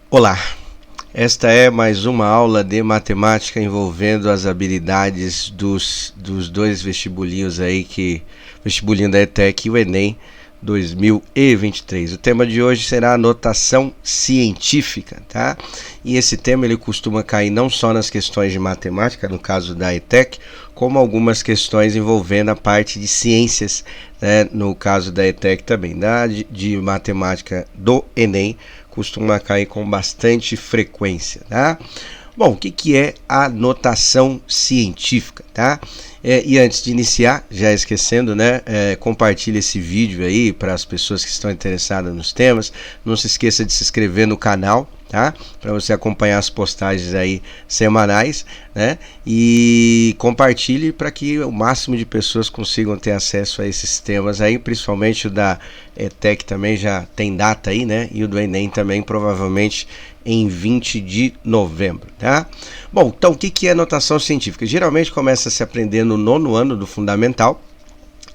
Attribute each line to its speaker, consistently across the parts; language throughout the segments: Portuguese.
Speaker 1: Olá, esta é mais uma aula de matemática envolvendo as habilidades dos dois vestibulinhos aí, vestibulinho da ETEC e o Enem 2023. O tema de hoje será a notação científica, tá? E esse tema ele costuma cair não só nas questões de matemática, no caso da ETEC, como algumas questões envolvendo a parte de ciências, né? No caso da ETEC também, de matemática do Enem, costuma cair com bastante frequência, tá? Bom, o que é a notação científica, tá? E antes de iniciar, já esquecendo, né, compartilhe esse vídeo aí para as pessoas que estão interessadas nos temas. Não se esqueça de se inscrever no canal, tá? Para você acompanhar as postagens aí semanais, né? E compartilhe para que o máximo de pessoas consigam ter acesso a esses temas aí, principalmente o da ETEC também já tem data aí, né? E o do Enem também provavelmente em 20 de novembro, tá? Bom, então o que é notação científica? Geralmente começa a se aprender no 9º ano do fundamental,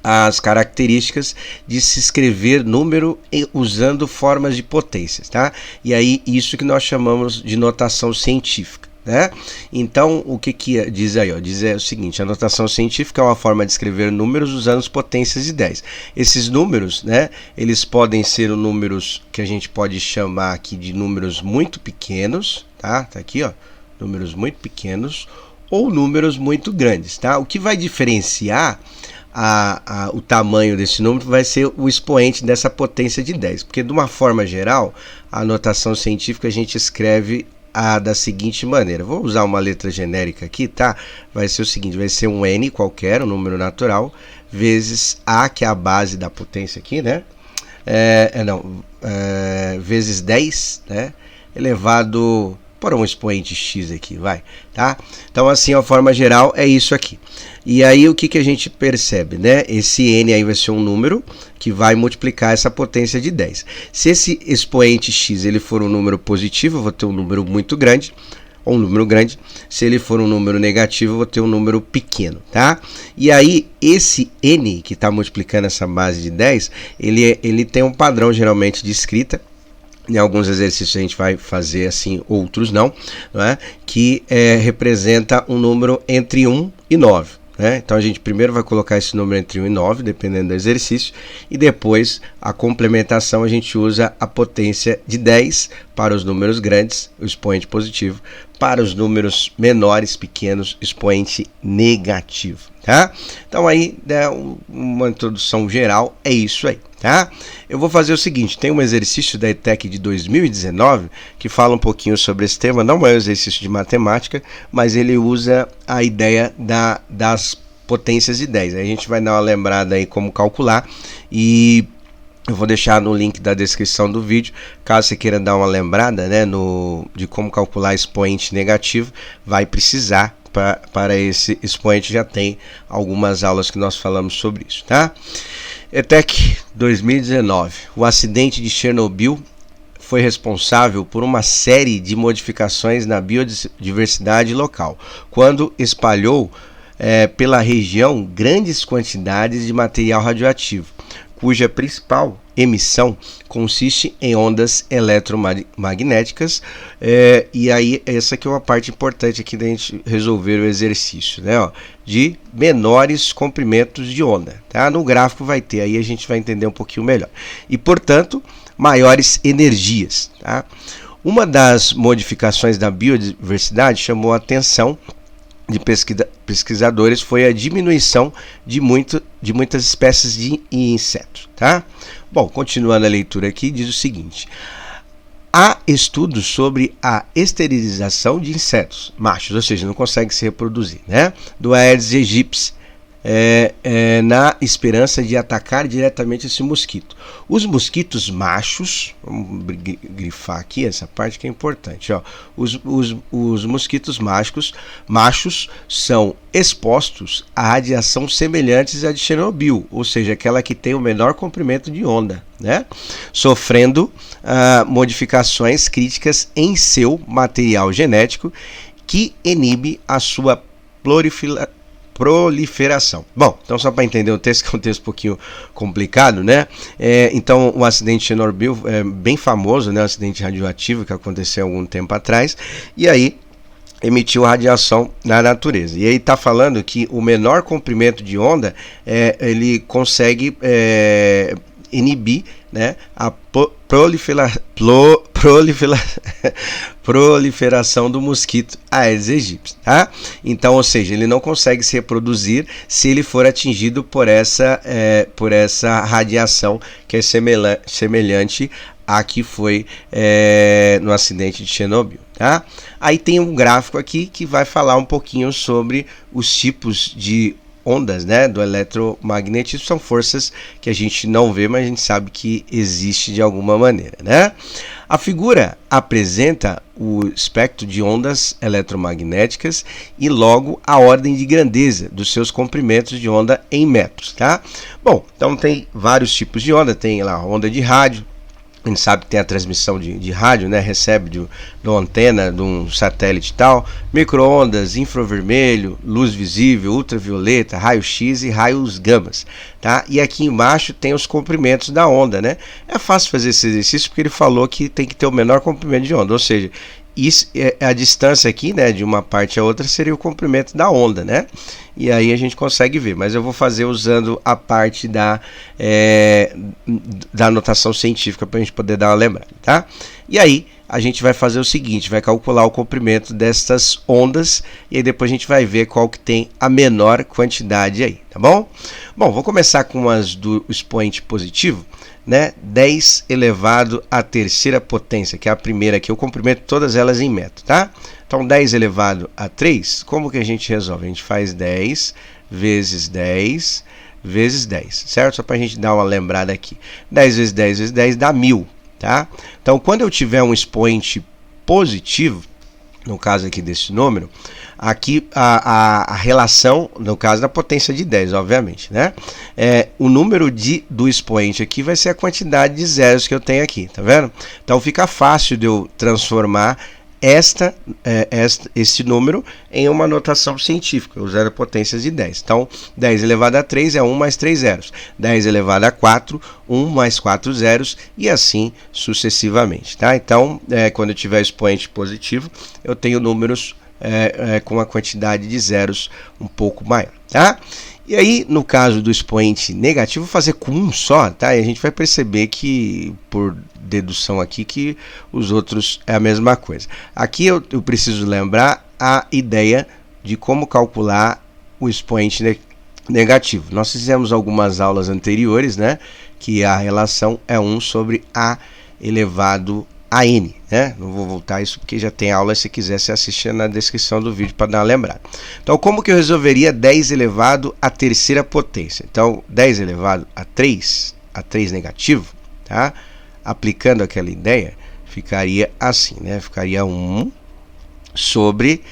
Speaker 1: as características de se escrever número usando formas de potências, tá? E aí isso que nós chamamos de notação científica, né? Então o que diz aí? Diz o seguinte: a notação científica é uma forma de escrever números usando as potências de 10. Esses números, né? Eles podem ser números que a gente pode chamar aqui de números muito pequenos, tá? Tá aqui, ó, números muito pequenos ou números muito grandes, tá? O que vai diferenciar o tamanho desse número vai ser o expoente dessa potência de 10, porque de uma forma geral, a notação científica a gente escreve da seguinte maneira. Vou usar uma letra genérica aqui, tá? Vai ser o seguinte, vai ser um n qualquer, um número natural, vezes a, que é a base da potência aqui, né? Vezes 10, né? Elevado por um expoente x aqui, vai, tá? Então assim, a forma geral é isso aqui. E aí o que a gente percebe, né? Esse n aí vai ser um número que vai multiplicar essa potência de 10. Se esse expoente x ele for um número positivo, eu vou ter um número muito grande, ou um número grande. Se ele for um número negativo, eu vou ter um número pequeno, tá? E aí, esse n que está multiplicando essa base de 10, ele tem um padrão geralmente de escrita. Em alguns exercícios a gente vai fazer assim, outros não é? Que representa um número entre 1 e 9. Então a gente primeiro vai colocar esse número entre 1 e 9, dependendo do exercício, e depois a complementação a gente usa a potência de 10 para os números grandes, o expoente positivo, para os números menores, pequenos, expoente negativo, tá? Então aí, né, uma introdução geral, é isso aí, tá? Eu vou fazer o seguinte, tem um exercício da ETEC de 2019 que fala um pouquinho sobre esse tema, não é um exercício de matemática, mas ele usa a ideia das potências de 10. Aí a gente vai dar uma lembrada aí como calcular e eu vou deixar no link da descrição do vídeo, caso você queira dar uma lembrada, né, de como calcular expoente negativo, vai precisar. Para esse expoente já tem algumas aulas que nós falamos sobre isso, tá? ETEC 2019. O acidente de Chernobyl foi responsável por uma série de modificações na biodiversidade local, quando espalhou pela região grandes quantidades de material radioativo, cuja principal emissão consiste em ondas eletromagnéticas, e aí essa aqui é uma parte importante aqui da gente resolver o exercício, né? De menores comprimentos de onda, tá? No gráfico vai ter, aí a gente vai entender um pouquinho melhor. E, portanto, maiores energias, tá? Uma das modificações da biodiversidade chamou a atenção de pesquisadores foi a diminuição de muitas espécies de insetos, tá? Bom, continuando a leitura aqui, diz o seguinte: há estudos sobre a esterilização de insetos machos, ou seja, não conseguem se reproduzir, né? Do Aedes aegypti, na esperança de atacar diretamente esse mosquito. Os mosquitos machos, vamos grifar aqui essa parte que é importante, ó. Os mosquitos machos são expostos a radiação semelhantes à de Chernobyl, ou seja, aquela que tem o menor comprimento de onda, né? Sofrendo modificações críticas em seu material genético que inibe a sua proliferação. Bom, então só para entender o texto, que é um texto um pouquinho complicado, né? Então, o acidente de Chernobyl é bem famoso, né? Um acidente radioativo que aconteceu há algum tempo atrás, e aí emitiu radiação na natureza. E aí está falando que o menor comprimento de onda, ele consegue inibir, né, a proliferação do mosquito Aedes aegypti, tá? Então, ou seja, ele não consegue se reproduzir se ele for atingido por essa radiação que é semelhante a que foi no acidente de Chernobyl, tá? Aí tem um gráfico aqui que vai falar um pouquinho sobre os tipos de ondas, né, do eletromagnetismo. São forças que a gente não vê, mas a gente sabe que existe de alguma maneira, né? A figura apresenta o espectro de ondas eletromagnéticas e logo a ordem de grandeza dos seus comprimentos de onda em metros, tá? Bom, então tem vários tipos de onda, tem lá a onda de rádio. A gente sabe que tem a transmissão de rádio, né? Recebe de uma antena, de um satélite e tal, micro-ondas, infravermelho, luz visível, ultravioleta, raio-x e raios gamas, tá? E aqui embaixo tem os comprimentos da onda, né? É fácil fazer esse exercício porque ele falou que tem que ter o menor comprimento de onda, ou seja, isso, a distância aqui, né, de uma parte a outra seria o comprimento da onda, né? E aí a gente consegue ver, mas eu vou fazer usando a parte da notação científica para a gente poder dar uma lembrada, tá? E aí a gente vai fazer o seguinte, vai calcular o comprimento destas ondas e aí depois a gente vai ver qual que tem a menor quantidade aí, tá bom? Bom, vou começar com as do expoente positivo, né? 10 elevado à terceira potência, que é a primeira aqui, eu comprimento todas elas em metro, tá? Então 10 elevado a 3, como que a gente resolve? A gente faz 10 vezes 10 vezes 10, certo? Só para a gente dar uma lembrada aqui. 10 vezes 10 vezes 10 dá 1000, tá? Então quando eu tiver um expoente positivo, no caso aqui desse número, aqui a relação, no caso da potência de 10, obviamente, né? O número do expoente aqui vai ser a quantidade de zeros que eu tenho aqui, tá vendo? Então fica fácil de eu transformar esse número em uma notação científica, usando potências de 10. Então, 10 elevado a 3 é 1 mais 3 zeros. 10 elevado a 4, 1 mais 4 zeros, e assim sucessivamente, tá? Então, quando eu tiver expoente positivo, eu tenho números com a quantidade de zeros um pouco maior, tá? E aí, no caso do expoente negativo, vou fazer com um só, tá? E a gente vai perceber que, por dedução aqui, que os outros é a mesma coisa. Aqui eu preciso lembrar a ideia de como calcular o expoente negativo. Nós fizemos algumas aulas anteriores, né? Que a relação é 1 sobre A elevado a N, né? Não vou voltar a isso porque já tem aula, se quiser você assistir na descrição do vídeo para dar uma lembrada. Então, como que eu resolveria 10 elevado à terceira potência? Então, 10 elevado a 3 negativo, tá? Aplicando aquela ideia, ficaria assim, né? Ficaria 1 sobre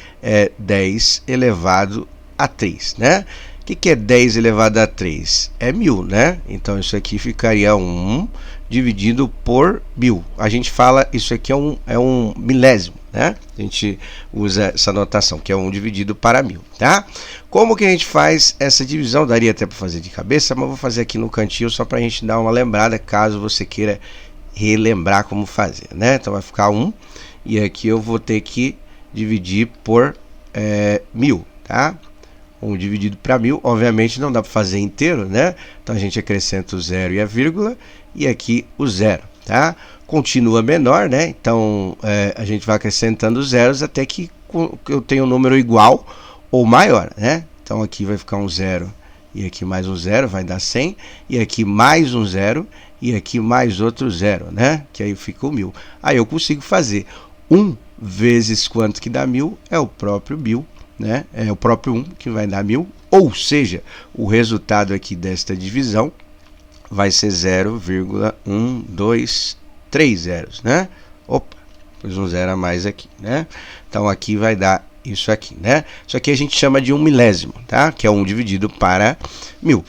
Speaker 1: 10 elevado a 3, né? O que é 10 elevado a 3? É 1000, né? Então, isso aqui ficaria 1 dividido por 1000. A gente fala, isso aqui é um milésimo, né? A gente usa essa notação, que é 1 dividido para 1000, tá? Como que a gente faz essa divisão? Daria até para fazer de cabeça, mas vou fazer aqui no cantinho só para a gente dar uma lembrada, caso você queira relembrar como fazer, né? Então, vai ficar 1, e aqui eu vou ter que dividir por 1000, tá? 1 dividido para 1000, obviamente não dá para fazer inteiro, né? Então a gente acrescenta o 0 e a vírgula, e aqui o 0, tá? Continua menor, né? Então a gente vai acrescentando zeros até que eu tenha um número igual ou maior, né? Então aqui vai ficar um 0 e aqui mais um 0, vai dar 100, e aqui mais um 0 e aqui mais outro 0, né? Que aí fica o 1000. Aí eu consigo fazer 1 vezes quanto que dá 1000 é o próprio 1000, né? É o próprio 1 que vai dar 1000, ou seja, o resultado aqui desta divisão vai ser 0,123 zeros, né? Opa, pus um 0 a mais aqui, né? Então aqui vai dar isso aqui, né? Isso aqui a gente chama de 1 milésimo, tá? Que é 1 dividido para 1000.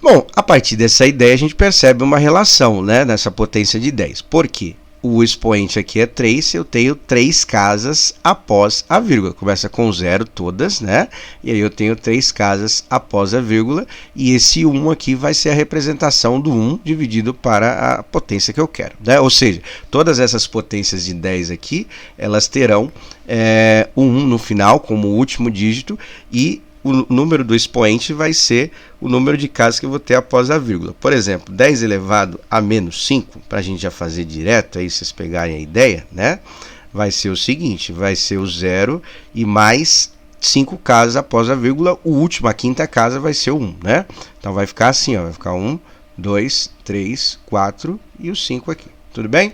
Speaker 1: Bom, a partir dessa ideia a gente percebe uma relação, né? Nessa potência de 10. Por quê? o expoente aqui é 3, eu tenho 3 casas após a vírgula. Começa com 0 todas, né? E aí eu tenho 3 casas após a vírgula, e esse 1 aqui vai ser a representação do 1 dividido para a potência que eu quero, né? Ou seja, todas essas potências de 10 aqui, elas terão o 1 no final como último dígito, e o número do expoente vai ser o número de casas que eu vou ter após a vírgula. Por exemplo, 10 elevado a menos 5, para a gente já fazer direto, aí vocês pegarem a ideia, né? Vai ser o seguinte, vai ser o 0 e mais 5 casas após a vírgula, o último, a quinta casa vai ser o 1, né? Então vai ficar assim, ó, vai ficar 1, 2, 3, 4 e o 5 aqui. Tudo bem?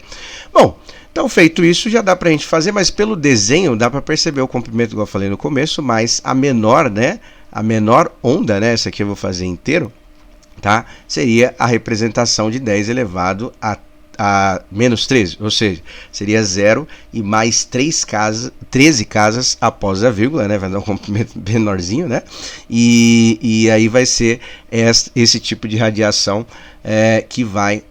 Speaker 1: Bom, então feito isso já dá para a gente fazer, mas pelo desenho dá para perceber o comprimento, igual eu falei no começo, mas a menor, né, a menor onda, né, essa aqui eu vou fazer inteiro, tá? Seria a representação de 10 elevado a menos 13, ou seja, seria 0 e mais 13 casas após a vírgula, né? Vai dar um comprimento menorzinho, né? E aí vai ser esse tipo de radiação que vai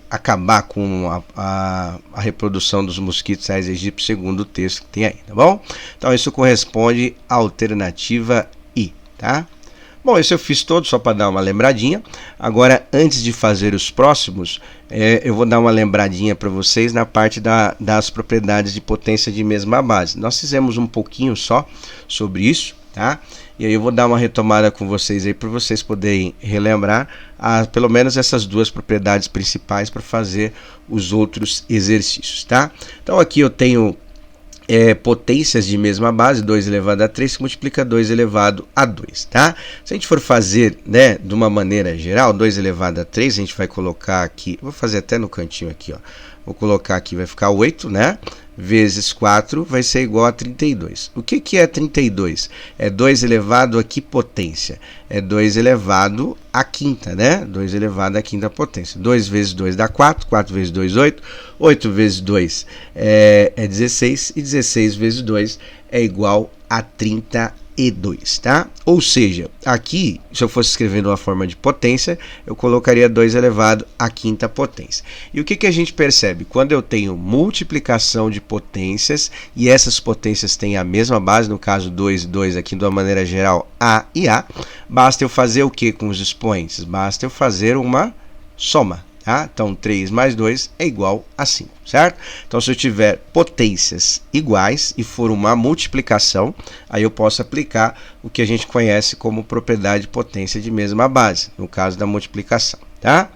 Speaker 1: acabar com a reprodução dos mosquitos aedes aegypti, segundo o texto que tem aí, tá bom? Então isso corresponde à alternativa I, tá? Bom, esse eu fiz todo só para dar uma lembradinha. Agora, antes de fazer os próximos, eu vou dar uma lembradinha para vocês na parte das propriedades de potência de mesma base. Nós fizemos um pouquinho só sobre isso, tá? E aí eu vou dar uma retomada com vocês aí para vocês poderem relembrar pelo menos essas duas propriedades principais para fazer os outros exercícios, tá? Então aqui eu tenho potências de mesma base, 2 elevado a 3, que multiplica 2 elevado a 2, tá? Se a gente for fazer, né, de uma maneira geral, 2 elevado a 3, a gente vai colocar aqui, vou fazer até no cantinho aqui, ó. Vou colocar aqui, vai ficar 8, né? Vezes 4 vai ser igual a 32. O que é 32? É 2 elevado a que potência? É 2 elevado à quinta, né? 2 elevado à quinta potência. 2 vezes 2 dá 4, 4 vezes 2, 8. 8 vezes 2 é 16, e 16 vezes 2 é igual a 32, tá? Ou seja, aqui, se eu fosse escrever de uma forma de potência, eu colocaria 2 elevado à quinta potência. E o que a gente percebe? Quando eu tenho multiplicação de potências, e essas potências têm a mesma base, no caso 2 e 2 aqui de uma maneira geral, A e A, basta eu fazer o que com os expoentes? Basta eu fazer uma soma. Tá? Então 3 mais 2 é igual a 5, certo? Então se eu tiver potências iguais e for uma multiplicação, aí eu posso aplicar o que a gente conhece como propriedade de potência de mesma base, no caso da multiplicação, tá?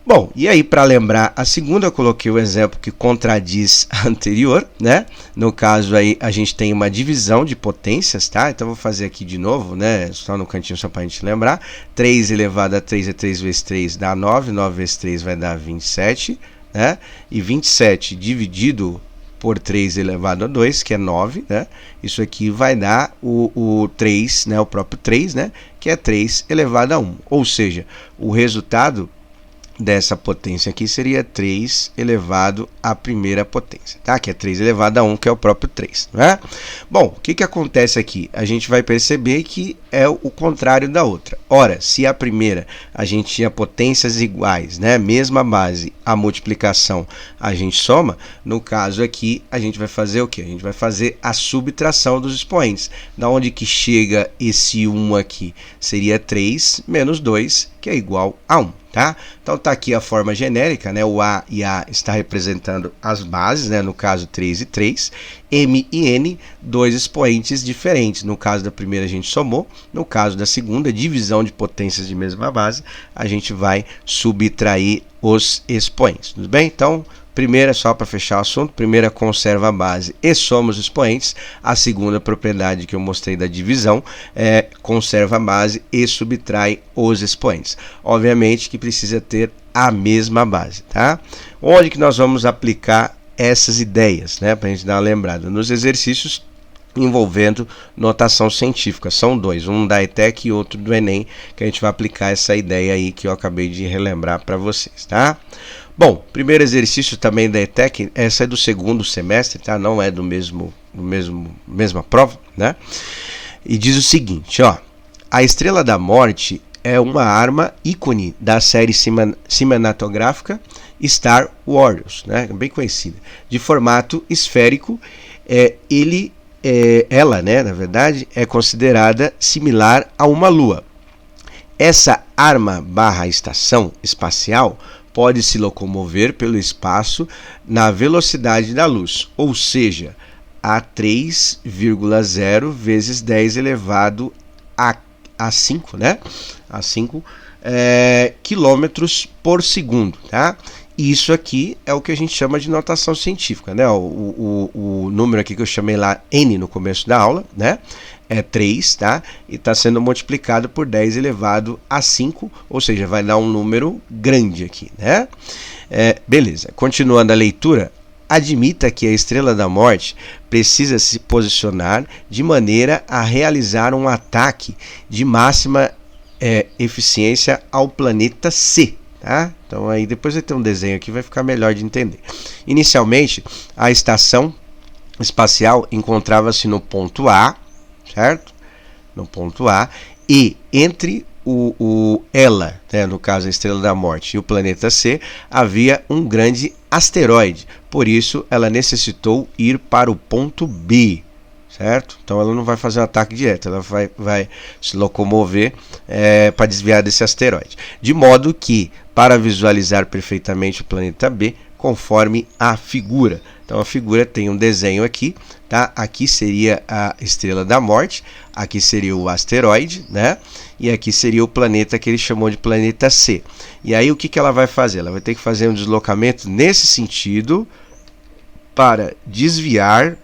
Speaker 1: Bom, e aí para lembrar a segunda, eu coloquei o exemplo que contradiz a anterior, né? No caso aí a gente tem uma divisão de potências, tá? Então vou fazer aqui de novo, né? Só no cantinho só para a gente lembrar. 3 elevado a 3 é 3 vezes 3 dá 9, 9 vezes 3 vai dar 27, né? E 27 dividido por 3 elevado a 2, que é 9, né? Isso aqui vai dar o 3, né? O próprio 3, né? Que é 3 elevado a 1. Ou seja, o resultado dessa potência aqui seria 3 elevado à primeira potência, tá? Que é 3 elevado a 1, que é o próprio 3, né? Bom, o que acontece aqui? A gente vai perceber que é o contrário da outra. Ora, se a primeira a gente tinha potências iguais, né? Mesma base, a multiplicação a gente soma, no caso aqui a gente vai fazer o que? A gente vai fazer a subtração dos expoentes. Da onde que chega esse 1 aqui? Seria 3 menos 2, que é igual a 1. Tá? Então está aqui a forma genérica, né? O A e A está representando as bases, né? No caso 3 e 3, M e N, dois expoentes diferentes. No caso da primeira a gente somou, no caso da segunda, divisão de potências de mesma base, a gente vai subtrair os expoentes, tudo bem? Então, primeira, só para fechar o assunto, primeira conserva a base e soma os expoentes. A segunda propriedade que eu mostrei da divisão é conserva a base e subtrai os expoentes. Obviamente que precisa ter a mesma base, tá? Onde que nós vamos aplicar essas ideias, né? Para a gente dar uma lembrada. Nos exercícios envolvendo notação científica. São dois, um da ETEC e outro do Enem, que a gente vai aplicar essa ideia aí que eu acabei de relembrar para vocês, tá? Bom, primeiro exercício também da ETEC, essa é do segundo semestre, tá? Não é do mesma prova, né? E diz o seguinte, ó: a estrela da morte é uma arma ícone da série cinematográfica Star Wars, né? Bem conhecida, de formato esférico. Ela, né, na verdade, é considerada similar a uma lua. Essa arma/estação espacial pode se locomover pelo espaço na velocidade da luz, ou seja, a 3,0 vezes 10 elevado a 5, né? A 5 quilômetros por segundo, tá? Isso aqui é o que a gente chama de notação científica, né? O número aqui que eu chamei lá N no começo da aula, né? É 3, tá? E está sendo multiplicado por 10 elevado a 5, ou seja, vai dar um número grande aqui, né? Beleza, continuando a leitura, admita que a Estrela da Morte precisa se posicionar de maneira a realizar um ataque de máxima eficiência ao planeta C. Tá? Então aí depois vai ter um desenho aqui, vai ficar melhor de entender. Inicialmente, a estação espacial encontrava-se no ponto A, certo? No ponto A, e entre ela, né, no caso a Estrela da Morte, e o planeta C, havia um grande asteroide. Por isso, ela necessitou ir para o ponto B, certo? Então ela não vai fazer um ataque direto, ela vai se locomover para desviar desse asteroide. De modo que, para visualizar perfeitamente o planeta B, conforme a figura. Então a figura tem um desenho aqui, tá? Aqui seria a Estrela da Morte, aqui seria o asteroide, né? E aqui seria o planeta que ele chamou de planeta C. E aí o que ela vai fazer? Ela vai ter que fazer um deslocamento nesse sentido para desviar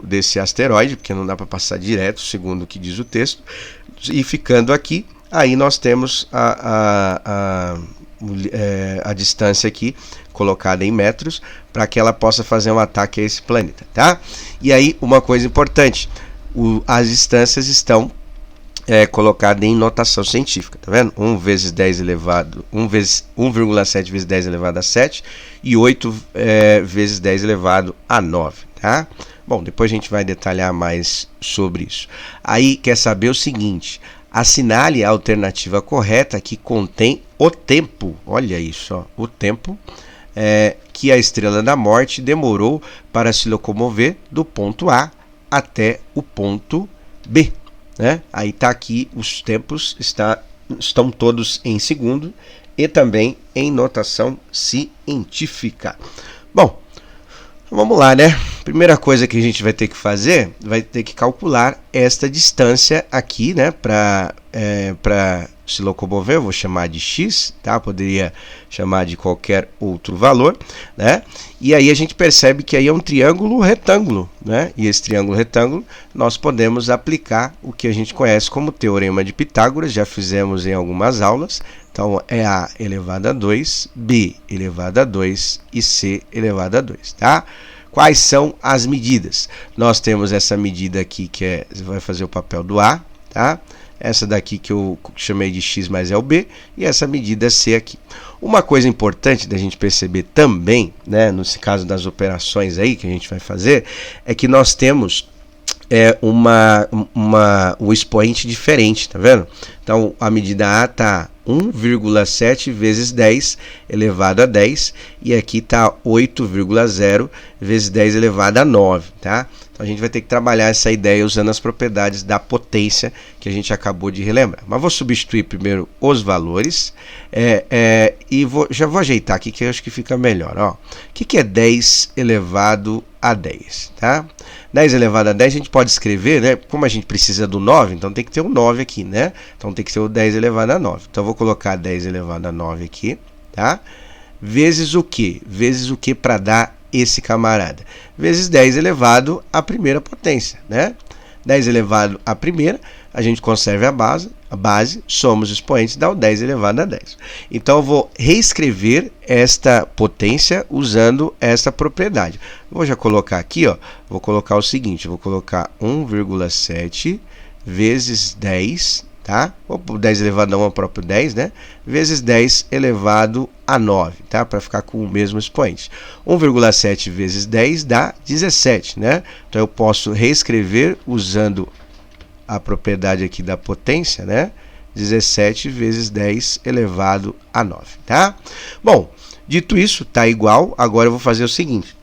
Speaker 1: desse asteroide, porque não dá para passar direto, segundo o que diz o texto, e ficando aqui, aí nós temos a distância aqui colocada em metros para que ela possa fazer um ataque a esse planeta, tá? E aí uma coisa importante, as distâncias estão colocadas em notação científica, tá vendo? 1 vezes 10 elevado 1,7 vezes 10 elevado a 7 e 8 vezes 10 elevado a 9, tá? Bom, depois a gente vai detalhar mais sobre isso. Aí quer saber o seguinte: assinale a alternativa correta que contém o tempo, olha isso, ó, o tempo que a Estrela da Morte demorou para se locomover do ponto A até o ponto B, né? Aí tá aqui, os tempos estão todos em segundo e também em notação científica. Bom, vamos lá, né? Primeira coisa que a gente vai ter que fazer, vai ter que calcular esta distância aqui, né? Para se locomover, eu vou chamar de x, tá? Poderia chamar de qualquer outro valor, né? E aí a gente percebe que aí é um triângulo retângulo, né? E esse triângulo retângulo nós podemos aplicar o que a gente conhece como Teorema de Pitágoras, já fizemos em algumas aulas. Então é A elevado a 2, B elevado a 2 e C elevado a 2, tá? Quais são as medidas? Nós temos essa medida aqui que vai fazer o papel do A, tá? Essa daqui que eu chamei de x, mas é o b, e essa medida C aqui. Uma coisa importante da gente perceber também, né, no caso das operações aí que a gente vai fazer, é que nós temos o expoente diferente, tá vendo? Então a medida A está 1,7 vezes 10 elevado a 10 e aqui está 8,0 vezes 10 elevado a 9, tá? Então a gente vai ter que trabalhar essa ideia usando as propriedades da potência que a gente acabou de relembrar. Mas vou substituir primeiro os valores e já vou ajeitar aqui que eu acho que fica melhor. Ó. O que é 10 elevado a 10? Tá? 10 elevado a 10 a gente pode escrever, né? Como a gente precisa do 9, então tem que ter um 9 aqui, né? Então tem que ser o 10 elevado a 9. Então eu vou colocar 10 elevado a 9 aqui, tá? Vezes o quê? Vezes o quê para dar esse camarada? Vezes 10 elevado à primeira potência, né? 10 elevado à primeira, a gente conserva a base, somos expoentes, dá o 10 elevado a 10. Então eu vou reescrever esta potência usando esta propriedade. Vou já colocar aqui, ó, vou colocar o seguinte, vou colocar 1,7 vezes 10, tá? O 10 elevado a 1 é o próprio 10, né? Vezes 10 elevado a 9, tá? Para ficar com o mesmo expoente. 1,7 vezes 10 dá 17, né? Então eu posso reescrever usando a propriedade aqui da potência, né? 17 vezes 10 elevado a 9, tá? Bom, dito isso, tá igual. Agora eu vou fazer o seguinte,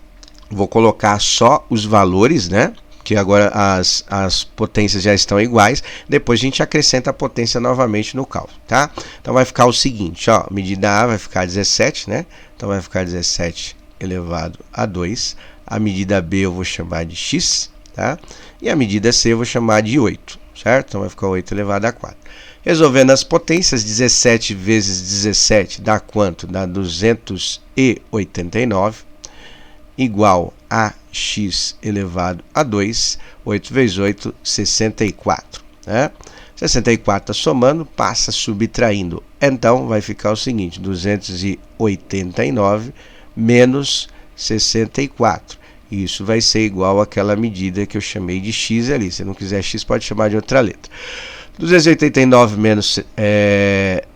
Speaker 1: vou colocar só os valores, né? Que agora as potências já estão iguais, depois a gente acrescenta a potência novamente no cálculo, tá? Então vai ficar o seguinte, ó, medida A vai ficar 17, né? Então vai ficar 17 elevado a 2, a medida B eu vou chamar de x, tá? E a medida C eu vou chamar de 8, certo? Então vai ficar 8 elevado a 4. Resolvendo as potências, 17 vezes 17 dá quanto? Dá 289, igual a x elevado a 2, 8 vezes 8, 64. Né? 64 está somando, passa subtraindo. Então, vai ficar o seguinte, 289 menos 64. Isso vai ser igual àquela medida que eu chamei de x ali. Se não quiser x, pode chamar de outra letra. 289 menos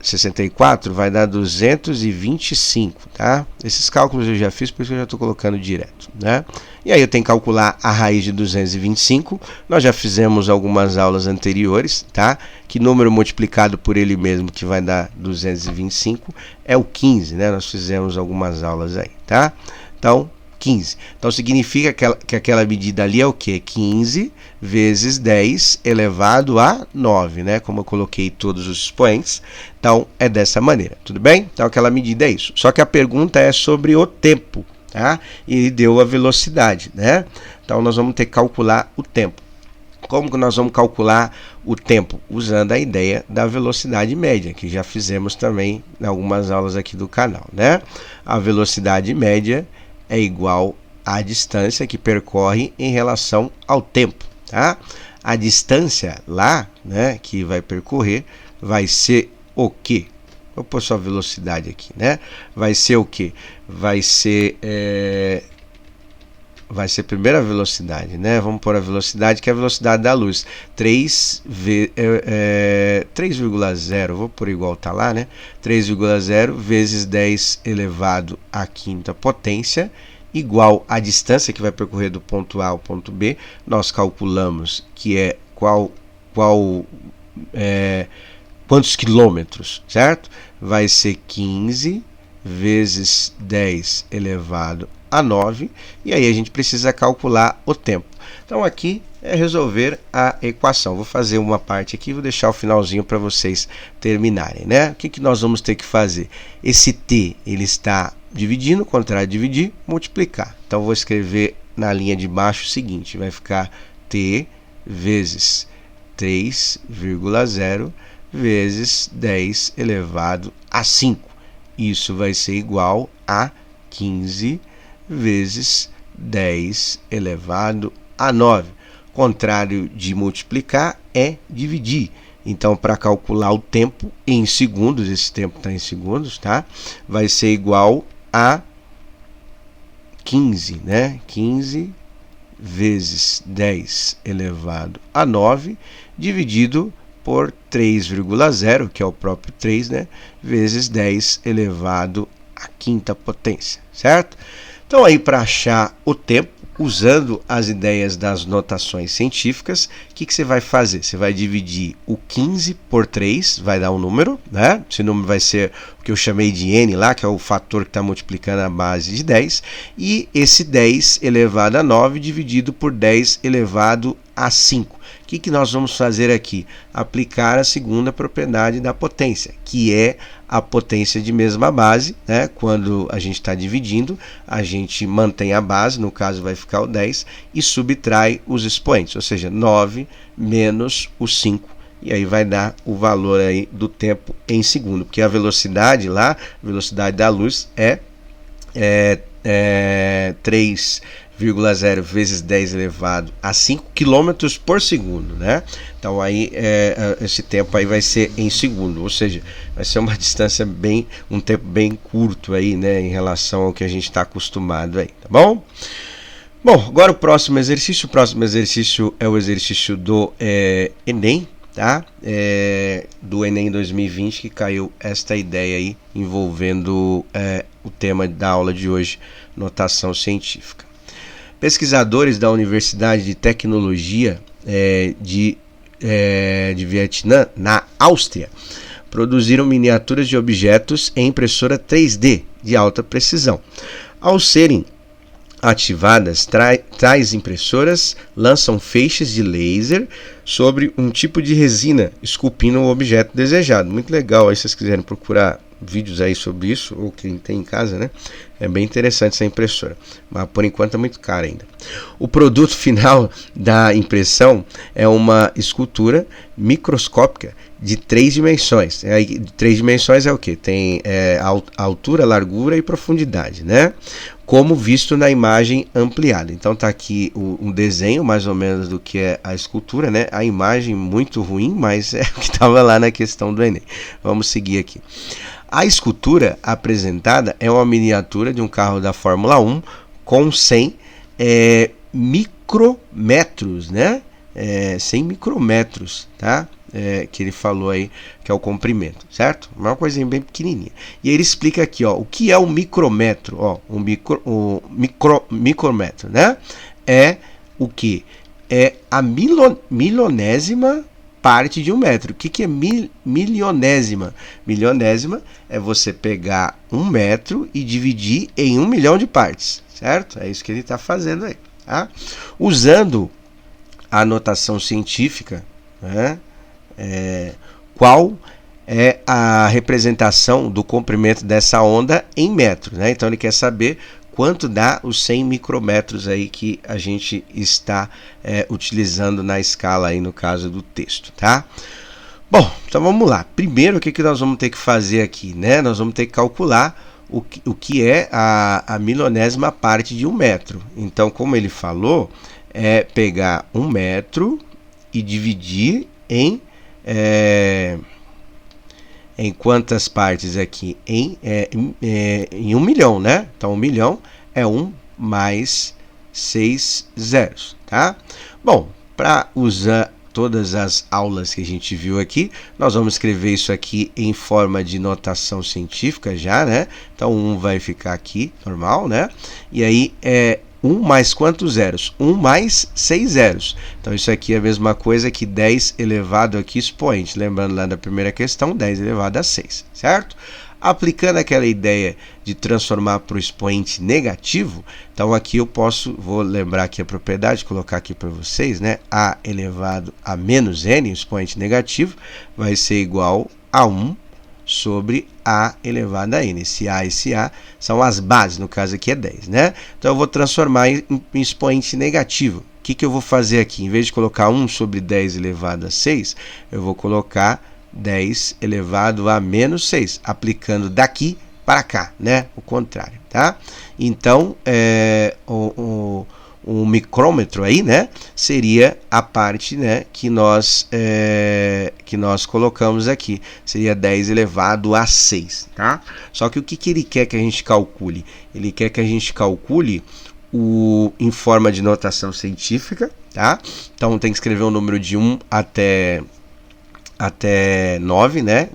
Speaker 1: 64 vai dar 225, tá? Esses cálculos eu já fiz, por isso eu já estou colocando direto, né? E aí eu tenho que calcular a raiz de 225. Nós já fizemos algumas aulas anteriores, tá? Que número multiplicado por ele mesmo que vai dar 225 é o 15, né? Nós fizemos algumas aulas aí, tá? Então, 15. Então significa que aquela medida ali é o quê? 15 vezes 10 elevado a 9, né? Como eu coloquei todos os expoentes, então é dessa maneira, tudo bem? Então aquela medida é isso. Só que a pergunta é sobre o tempo, tá? E ele deu a velocidade, né? Então nós vamos ter que calcular o tempo. Como que nós vamos calcular o tempo? Usando a ideia da velocidade média, que já fizemos também em algumas aulas aqui do canal, né? A velocidade média é igual à distância que percorre em relação ao tempo, tá? A distância lá, né, que vai percorrer, vai ser o quê? Vou pôr só a velocidade aqui, né? Vai ser o quê? Vai ser primeiro a velocidade, né? Vamos pôr a velocidade, que é a velocidade da luz. 3,0, vou pôr igual tá lá, né? 3,0 vezes 10 elevado à quinta potência, igual à distância que vai percorrer do ponto A ao ponto B. Nós calculamos que é quantos quilômetros, certo? Vai ser 15 vezes 10 elevado a 9, e aí a gente precisa calcular o tempo. Então aqui é resolver a equação. Vou fazer uma parte aqui, vou deixar o finalzinho para vocês terminarem, né? O que nós vamos ter que fazer? Esse t, ele está dividindo, contrário de dividir, multiplicar. Então vou escrever na linha de baixo o seguinte, vai ficar t vezes 3,0 vezes 10 elevado a 5. Isso vai ser igual a 15 vezes 10 elevado a 9. Contrário de multiplicar é dividir. Então, para calcular o tempo em segundos, esse tempo está em segundos, tá? Vai ser igual a 15, né? 15 vezes 10 elevado a 9, dividido por 3,0, que é o próprio 3, né? Vezes 10 elevado à quinta potência, certo? Então, aí para achar o tempo, usando as ideias das notações científicas, o que você vai fazer? Você vai dividir o 15 por 3, vai dar um número, né? Esse número vai ser o que eu chamei de n lá, que é o fator que está multiplicando a base de 10, e esse 10 elevado a 9 dividido por 10 elevado a 5. O que nós vamos fazer aqui? Aplicar a segunda propriedade da potência, que é a potência de mesma base, né? Quando a gente está dividindo, a gente mantém a base, no caso vai ficar o 10, e subtrai os expoentes, ou seja, 9 menos o 5, e aí vai dar o valor aí do tempo em segundo, porque a velocidade lá, a velocidade da luz é 3,0 vezes 10 elevado a 5 km por segundo, né? Então aí esse tempo aí vai ser em segundo, ou seja, vai ser uma distância um tempo bem curto aí, né, em relação ao que a gente está acostumado aí, tá bom? Bom, agora o próximo exercício é o exercício do Enem, tá? Do Enem 2020, que caiu esta ideia aí envolvendo o tema da aula de hoje, notação científica. Pesquisadores da Universidade de Tecnologia de de Vietnã, na Áustria, produziram miniaturas de objetos em impressora 3D de alta precisão. Ao serem ativadas, tais impressoras lançam feixes de laser sobre um tipo de resina, esculpindo o objeto desejado. Muito legal, aí se vocês quiserem procurar vídeos aí sobre isso, ou quem tem em casa, né? É bem interessante essa impressora, mas por enquanto é muito cara ainda. O produto final da impressão é uma escultura microscópica de 3 dimensões. 3 dimensões é o que? Tem altura, largura e profundidade, né? Como visto na imagem ampliada. Então tá aqui um desenho mais ou menos do que é a escultura, né? A imagem muito ruim, mas é o que estava lá na questão do Enem. Vamos seguir aqui. A escultura apresentada é uma miniatura de um carro da Fórmula 1 com 100 micrômetros, né? 100 micrômetros, tá? Que ele falou aí que é o comprimento, certo? Uma coisinha bem pequenininha. E ele explica aqui, ó, o que é um micrômetro, ó, micrômetro, né? É o que? É a milionésima parte de um metro. O que é milionésima? Milionésima é você pegar 1 metro e dividir em 1 milhão de partes, certo? É isso que ele está fazendo aí, tá? Usando a notação científica, né? Qual é a representação do comprimento dessa onda em metros, né? Então ele quer saber quanto dá os 100 micrômetros aí que a gente está utilizando na escala aí no caso do texto, tá? Bom, então vamos lá. Primeiro, o que nós vamos ter que fazer aqui, né? Nós vamos ter que calcular o que é a milionésima parte de 1 metro. Então, como ele falou, é pegar 1 metro e dividir em quantas partes aqui? Em 1 milhão, né? Então 1 milhão é 1 mais 6 zeros, tá? Bom, para usar todas as aulas que a gente viu aqui, nós vamos escrever isso aqui em forma de notação científica já, né? Então 1 vai ficar aqui, normal, né? E aí 1 mais quantos zeros? 1 mais 6 zeros. Então isso aqui é a mesma coisa que 10 elevado aqui expoente. Lembrando lá da primeira questão, 10 elevado a 6, certo? Aplicando aquela ideia de transformar para o expoente negativo, então aqui eu vou lembrar aqui a propriedade, colocar aqui para vocês, né? A elevado a menos n, o expoente negativo, vai ser igual a 1 sobre A elevado a N. Esse A são as bases, no caso aqui é 10, né? Então eu vou transformar em expoente negativo. O que eu vou fazer aqui? Em vez de colocar 1 sobre 10 elevado a 6, eu vou colocar 10 elevado a menos 6, aplicando daqui para cá, né? O contrário, tá? Então, o micrômetro aí, né, seria a parte, né, que nós colocamos aqui, seria 10 elevado a 6, tá? Só que o que ele quer que a gente calcule? Ele quer que a gente calcule em forma de notação científica, tá? Então tem que escrever um número de 1 até 9, né?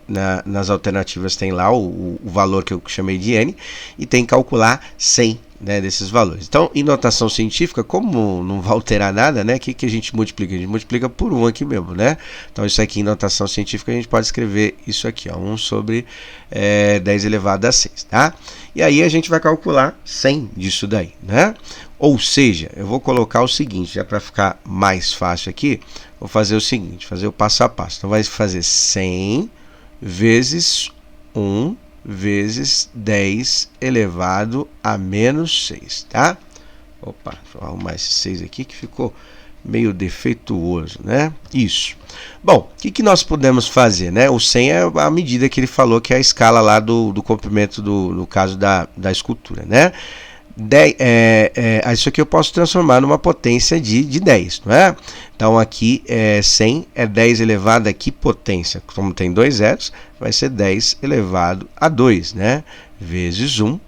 Speaker 1: Nas alternativas tem lá o valor que eu chamei de n, e tem que calcular 100, né, desses valores. Então, em notação científica, como não vai alterar nada, né, o que a gente multiplica? A gente multiplica por 1 aqui mesmo, né? Então, isso aqui em notação científica, a gente pode escrever isso aqui, ó, 1 sobre 10 elevado a 6, tá? E aí a gente vai calcular 100 disso daí, né? Ou seja, eu vou colocar o seguinte, já para ficar mais fácil aqui, vou fazer o seguinte, fazer o passo a passo. Então, vai fazer 100 vezes 1 vezes 10 elevado a menos 6, tá? Opa, deixa eu arrumar esse 6 aqui que ficou meio defeituoso, né? Isso. Bom, o que nós podemos fazer, né? O 100 é a medida que ele falou que é a escala lá do comprimento no caso da escultura, né? Isso aqui eu posso transformar numa potência de 10, não é? Então aqui 100 é 10 elevado a que potência? Como tem 2 zeros, vai ser 10 elevado a 2, né? Vezes 1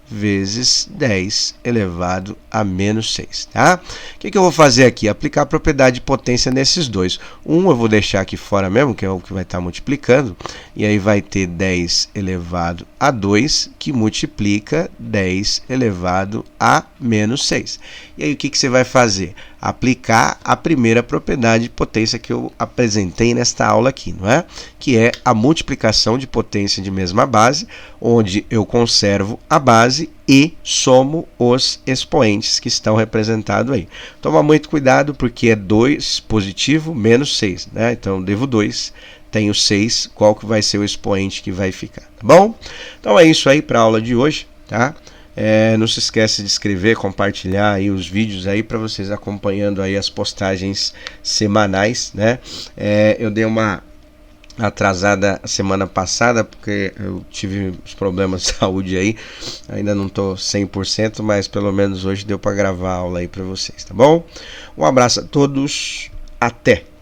Speaker 1: vezes 10 elevado a menos 6, tá? O que eu vou fazer aqui? Aplicar a propriedade de potência nesses dois. Eu vou deixar aqui fora mesmo, que é o que vai estar multiplicando, e aí vai ter 10 elevado a 2, que multiplica 10 elevado a menos 6. E aí o que você vai fazer? aplicar a primeira propriedade de potência que eu apresentei nesta aula aqui, não é? Que é a multiplicação de potência de mesma base, onde eu conservo a base e somo os expoentes que estão representados aí. Toma muito cuidado porque é 2 positivo menos 6, né? Então eu devo 2, tenho 6, qual que vai ser o expoente que vai ficar, tá bom? Então é isso aí para a aula de hoje, tá? Não se esquece de inscrever, compartilhar aí os vídeos aí para vocês acompanhando aí as postagens semanais, né? Eu dei uma atrasada semana passada porque eu tive os problemas de saúde aí, ainda não tô 100%, mas pelo menos hoje deu para gravar a aula aí para vocês, tá bom? Um abraço a todos, até!